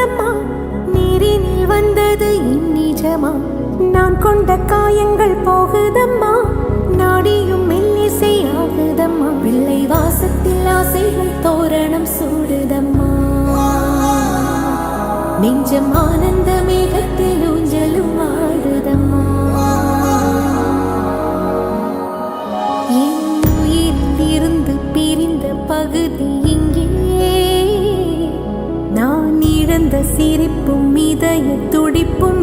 போகுதம்மா, நீரினில் வந்தது என் நிஜமா. நான் கொண்ட காயங்கள் போகுதம்மா, நாடியும் மெல்லிசை ஆகுதம்மா. வெள்ளை வாசத்தில் ஆசைகள் தோரணம் சூடுதம்மா, நெஞ்சம் ஆனந்த மேகத்தில் ஊஞ்சலும் ஆடுதம்மா. என் உயிரிலிருந்து பிரிந்த பகுதி இங்கே, நான் இழந்த சிரிப்பும் இதய துடிப்பும்